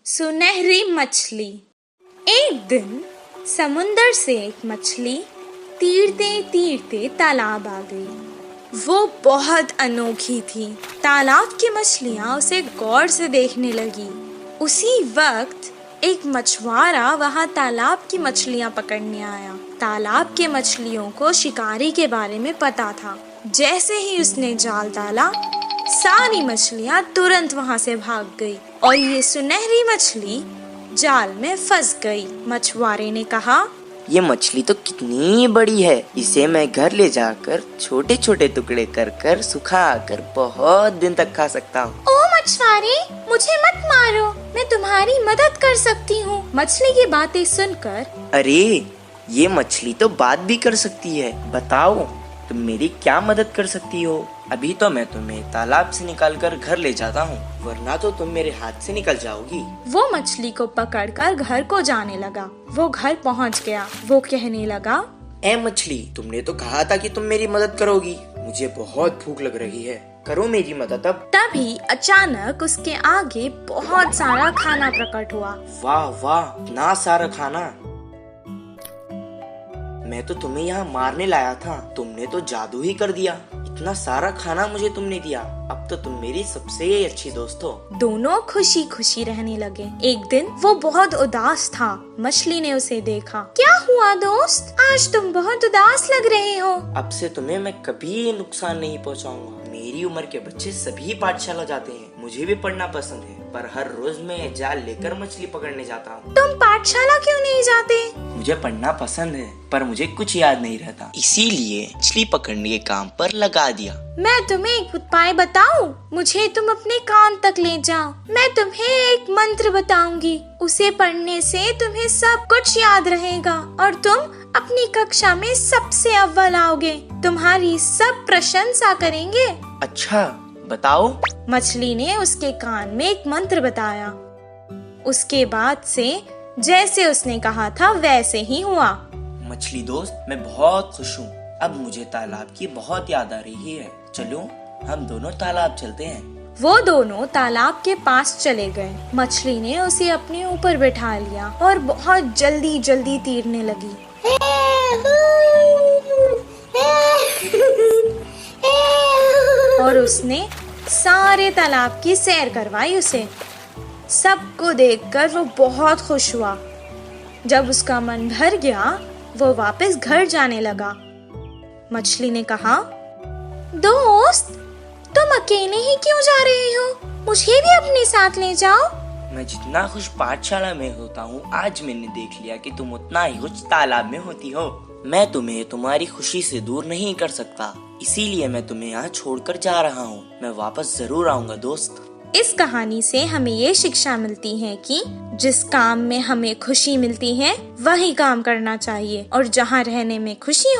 सुनहरी मछली। एक दिन समुंदर से एक मछली तीरते तीरते तालाब आ गई। वो बहुत अनोखी थी। तालाब की मछलियां उसे गौर से देखने लगी। उसी वक्त एक मछुआरा वहां तालाब की मछलियां पकड़ने आया। तालाब के मछलियों को शिकारी के बारे में पता था। जैसे ही उसने जाल डाला, सारी मछलियां तुरंत वहां से भाग गई और ये सुनहरी मछली जाल में फंस गई। मछुआरे ने कहा, ये मछली तो कितनी बड़ी है, इसे मैं घर ले जाकर छोटे छोटे टुकड़े कर कर सुखा कर बहुत दिन तक खा सकता हूँ। ओ मछुआरे, मुझे मत मारो, मैं तुम्हारी मदद कर सकती हूँ। मछली की बातें सुनकर, अरे ये मछली तो बात भी कर सकती है, बताओ तुम मेरी क्या मदद कर सकती हो? अभी तो मैं तुम्हें तालाब से निकालकर घर ले जाता हूँ, वरना तो तुम मेरे हाथ से निकल जाओगी। वो मछली को पकड़कर घर को जाने लगा। वो घर पहुँच गया। वो कहने लगा, ए मछली, तुमने तो कहा था कि तुम मेरी मदद करोगी। मुझे बहुत भूख लग रही है, करो मेरी मदद अब। तभी अचानक उसके आगे बहुत सारा खाना प्रकट हुआ। वाह वाह, इतना सारा खाना! मैं तो तुम्हें यहाँ मारने लाया था, तुमने तो जादू ही कर दिया। इतना सारा खाना मुझे तुमने दिया, अब तो तुम मेरी सबसे अच्छी दोस्त हो। दोनों खुशी खुशी रहने लगे। एक दिन वो बहुत उदास था। मछली ने उसे देखा। क्या हुआ दोस्त, आज तुम बहुत उदास लग रहे हो। अब से तुम्हें मैं कभी नुकसान नहीं पहुँचाऊंगा। मेरी उम्र के बच्चे सभी पाठशाला जाते हैं, मुझे भी पढ़ना पसंद है, पर हर रोज मैं जाल लेकर मछली पकड़ने जाता हूँ। तुम पाठशाला क्यों नहीं जाते? मुझे पढ़ना पसंद है, पर मुझे कुछ याद नहीं रहता, इसीलिए मछली पकड़ने के काम पर लगा दिया। मैं तुम्हें एक उपाय बताऊं? मुझे तुम अपने कान तक ले जाओ। मैं तुम्हें एक मंत्र बताऊंगी, उसे पढ़ने से तुम्हें सब कुछ याद रहेगा और तुम अपनी कक्षा में सबसे अव्वल आओगे। तुम्हारी सब प्रशंसा करेंगे। अच्छा, बताओ। मछली ने उसके कान में एक मंत्र बताया। उसके बाद से जैसे उसने कहा था वैसे ही हुआ। मछली दोस्त, मैं बहुत खुश हूँ। अब मुझे तालाब की बहुत याद आ रही है। चलो हम दोनों तालाब चलते हैं। वो दोनों तालाब के पास चले गए। मछली ने उसे अपने ऊपर बैठा लिया और बहुत जल्दी जल्दी तैरने लगी। और उसने सारे तालाब की सैर करवाई उसे। सबको देखकर वो बहुत खुश हुआ। जब उसका मन भर गया, वो वापस घर जाने लगा। मछली ने कहा, दोस्त, तुम अकेले ही क्यों जा रहे हो? मुझे भी अपने साथ ले जाओ। मैं जितना खुश पाठशाला में होता हूँ, आज मैंने देख लिया कि तुम उतना ही खुश तालाब में होती हो। मैं तुम्हें तुम्हारी खुशी से दूर नहीं कर सकता, इसीलिए मैं तुम्हें यहाँ छोड़कर जा रहा हूँ। मैं वापस जरूर आऊँगा दोस्त। इस कहानी से हमें ये शिक्षा मिलती है कि जिस काम में हमें खुशी मिलती है वही काम करना चाहिए, और जहाँ रहने में खुशी